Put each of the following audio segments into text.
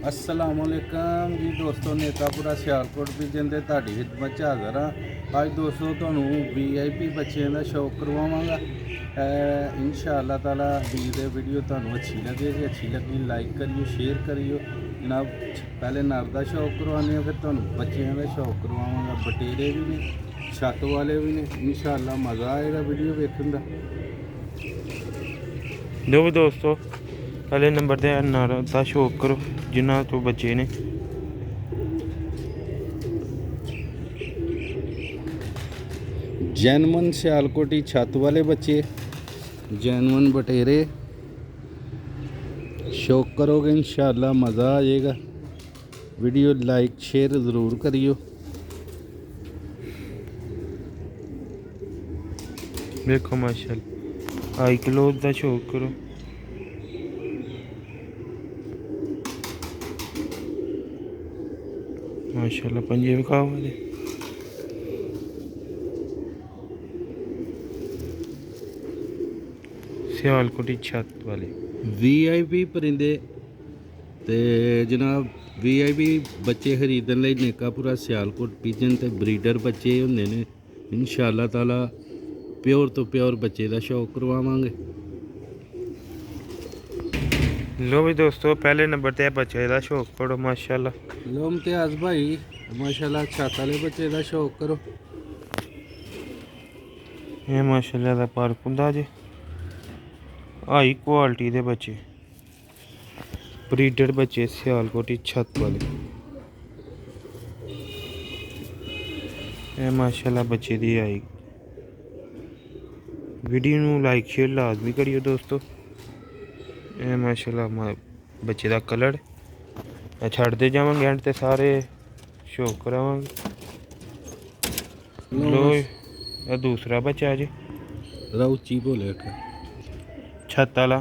अस्सलामुअलैकुम जी दोस्तों, नेतापुरा सियालकोट विजन ਦੇ ਤੁਹਾਡੀ ਖਿਦਮਤ 'ਚ ਹਾਜ਼ਰ ਹਾਂ। ਅੱਜ ਦੋਸਤੋ ਤੁਹਾਨੂੰ VIP ਬੱਚਿਆਂ ਦਾ ਸ਼ੌਕ ਕਰਵਾਵਾਂਗਾ। इंशाअल्लाह ताला उम्मीद है वीडियो ਤੁਹਾਨੂੰ अच्छी लगेगी। अच्छी लगी लाइक करियो, शेयर करियो जनाब। पहले नर का शौक करवाने, फिर ਤੁਹਾਨੂੰ ਬੱਚਿਆਂ ਦਾ शौक करवावांगा। बटेरे भी ने, छत वाले भी ने। इंशाअल्लाह मज़ा आएगा वीडियो देखने का। जो भी दोस्तों पहले नंबर ते नर का शौक करो जिन्हों तो बच्चे ने। जैनवन सियालकोटी छत वाले बच्चे, जैनवन बटेरे। शौक करोगे इंशाअल्लाह मज़ा आ जाएगा। वीडियो लाइक शेयर ज़रूर करियो। देखो माशाल्लाह आई किलो का शौक करो। माशाल्लाह पंजे विखाओ वाले सियालकोटी छत वाले VIP परिंदे ते जनाब VIP बच्चे खरीदने लई नेकापुरा सियालकोट पिजन ते ब्रीडर बच्चे होंदे ने। इंशाअल्लाह ताला प्योर तो प्योर बच्चे का शौक करवावांगे। लो भी दोस्तों पहले नंबर ते बच्चे का शौक करो माशाल्लाह। लो इम्तियाज़ भाई माशाल्लाह छत वाले बच्चे का शौक करो। ये माशाल्लाह दा पार्क हुंदा जी। हाई क्वालिटी दे बच्चे ब्रीडर बच्चे सियालकोटी छत वाले। ये माशाल्लाह बच्चे दी आई। वीडियो नू लाइक शेयर लाजमी करियो दोस्तों। ये माशाल्लाह बच्चे दा कलर छड्डदे जावांगे एंड ते सारे शो करावांगे। लो ये दूसरा बच्चा जी राउची बोले छत वाला।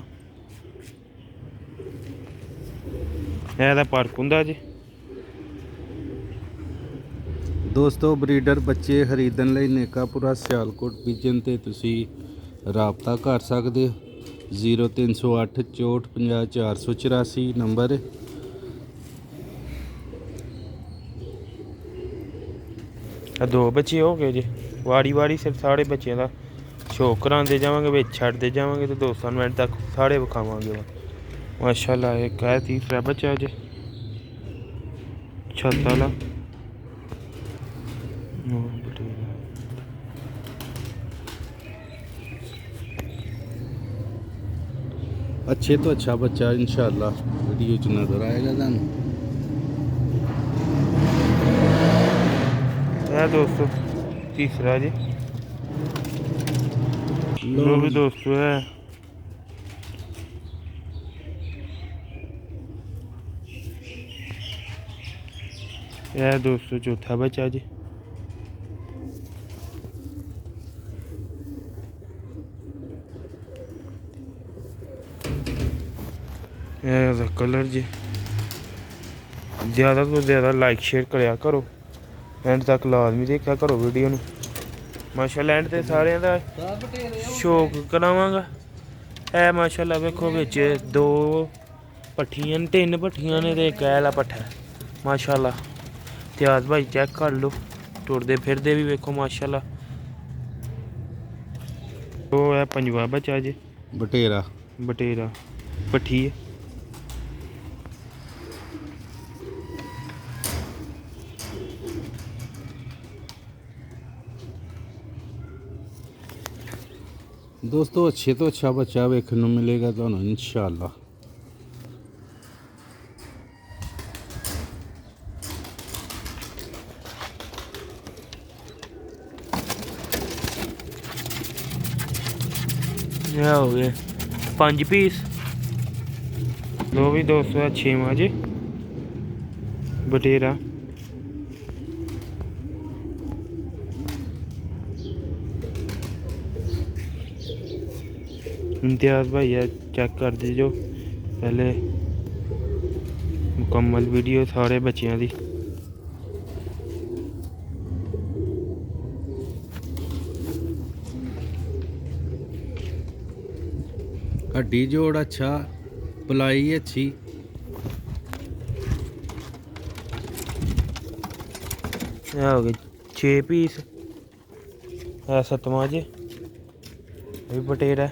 ਇਹਦਾ ਪਾਰਕ ਹੁੰਦਾ ਜੀ ਦੋਸਤੋ। ਬਰੀਡਰ ਬੱਚੇ ਖਰੀਦਣ ਲਈ ਨੇਕਾਪੁਰਾ ਸਿਆਲਕੋਟ ਵਿਜਨ ਤੇ ਤੁਸੀਂ ਰਾਬਤਾ ਕਰ ਸਕਦੇ ਹੋ। 0308 64 50 484 ਨੰਬਰ। ਆ ਦੋ ਬੱਚੇ ਹੋ ਗਏ ਜੀ। ਵਾੜੀ ਵਾੜੀ ਸਿਰ ਸਾਰੇ ਬੱਚਿਆਂ ਦਾ ਸ਼ੌਕ ਕਰਾਉਂਦੇ ਜਾਵਾਂਗੇ, ਵਿੱਚ ਛੱਡਦੇ ਜਾਵਾਂਗੇ ਤੇ ਦੋਸਤਾਂ ਨੂੰ ਐਂਡ ਤੱਕ ਸਾਰੇ ਵਿਖਾਵਾਂਗੇ। माशाल्लाह एक है तीसरा बच्चा जी छत वाला। अच्छे तो अच्छा बच्चा इंशाअल्लाह वीडियो च नजर आएगा थानू। है दोस्तों तीसरा जी। लो भी दोस्तों है यह दोस्तों चौथा बच्चा जी। यह कलर जी। ज़्यादा तो ज़्यादा लाइक शेयर कराया करो, एंड तक लाजमी देखा करो वीडियो नू। माशाल्लाह एंड ते सारे दा शौक करावांगा। है माशाल्लाह वेखो विच दो पट्ठियां न, 3 पट्ठियां ने ते इक ऐला पट्ठा है माशाल्लाह। इम्तियाज़ भाई चेक कर लो, टुरदे फिरदे भी वेखो माशाल्लाह। वो है पंजवा बच्चा जी बटेरा बटेरा पट्ठी है। दोस्तों अच्छे तो अच्छा बच्चा वेखने को मिलेगा तो इंशाअल्लाह। यह हो गए 5 पीस। दो भी 200 छेवां जी बटेरा। इम्तियाज़ भाई है चेक कर दीजो पहले मुकम्मल वीडियो सारे बच्चों की। हड्डी जोड़ अच्छा, पलाई अच्छी। ਇਹ ਹੋ ਗਏ 6 ਪੀਸ। ਇਹ 7ਵਾਂ ਜੇ ਇਹ ਵੀ ਬਟੇਰਾ।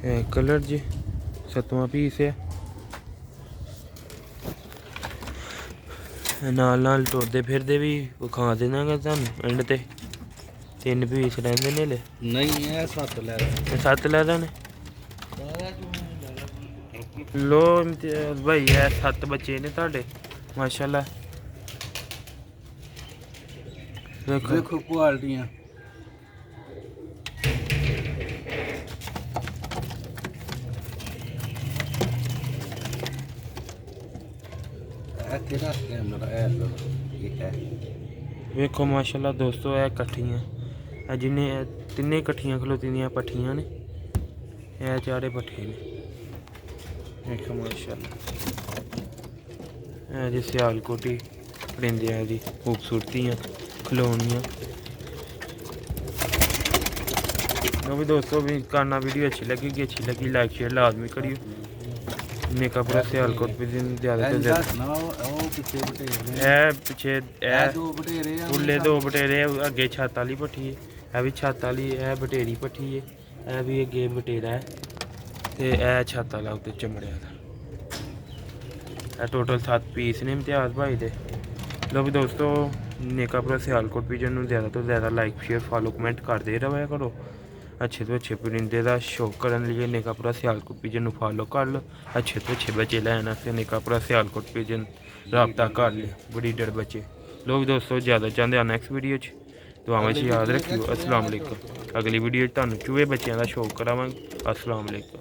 ਇਹ ਕਲਰ ਜੀ 7ਵਾਂ ਪੀਸ ਹੈ। ਨਾਲ ਨਾਲ ਟੁਰਦੇ ਫਿਰਦੇ ਵੀ ਵਿਖਾ ਦੇਣਾਗਾ ਤੁਹਾਨੂੰ ਐਂਡ ਤੇ। 3 ਪੀਸ ਰਹਿੰਦੇ ਨੇ ਲੈ। ਨਹੀਂ ਇਹ 7 ਲੈ ਲੈ। 7 ਲੈ ਲੈਣੇ ਲੋ ਇਮਤਿਆਜ਼ ਭਾਈ। ਇਹ 7 ਬੱਚੇ ਨੇ ਤੁਹਾਡੇ ਮਾਸ਼ਾਅੱਲਾ। ਦੇਖੋ ਦੇਖੋ ਕੁਆਲਟੀਆਂ। ਤੇਰਾ ਕੈਮਰਾ ਇਹ ਹੈ। ਵੇਖੋ ਮਾਸ਼ਾਅੱਲਾ ਦੋਸਤੋ, ਇਹ ਇਕੱਠੀਆਂ ਇਹ ਜਿੰਨੇ ਤਿੰਨੇ ਇਕੱਠੀਆਂ ਖਲੋਤੀ ਦੀਆਂ ਪੱਠੀਆਂ ਨੇ। ਇਹ ਚਾਰੇ ਪੱਠੇ ਨੇ। ਵੇਖੋ ਮਾਸ਼ਾਅੱਲਾ ਇਹ ਜੀ ਸਿਆਲਕੋਟੀ ਪਰਿੰਦਿਆਂ ਦੀ ਖੂਬਸੂਰਤੀਆਂ ਖਲੋਣੀਆਂ। ਲੋ ਵੀ ਦੋਸਤੋ, ਵੀ ਕਰਨਾ ਵੀਡੀਓ अच्छी लगी लाइक शेयर लाजमी करियो। नेका पूरा सियालकोट भी दिन ज़्यादा तो ज़्यादा। पिछे उल्ले 2 बटेरे अगे छत वाली भट्ठी है। यह भी छत वाली है बटेरी भट्ठी है। यह भी अगे बटेरा है तो यह छत वाला उत्ते चमड़िया का। टोटल 7 पीस ने इम्तियाज़ भाई दे। लो भी दोस्तों, नेका पूरा सियालकोट विजन ज़्यादा तो ज़्यादा लाइक शेयर फॉलो कमेंट करते रहा करो। अच्छे तो अच्छे परिंदे का शौक करने लिए नेकापुरा सियालकोट पिजन फॉलो कर लो। अच्छे तो अच्छे बच्चे लैन से नेकापुरा सियालकोट पिजन रबता कर ले ब्रीडर बच्चे। लोग दोस्तों ज़्यादा चाहते हैं नैक्सट वीडियो दुआवां याद रखियो। अस्सलाम वालेकुम। अगली वीडियो तुहानूं चूहे बच्चों का शौक करावांगे। अस्सलाम वालेकुम।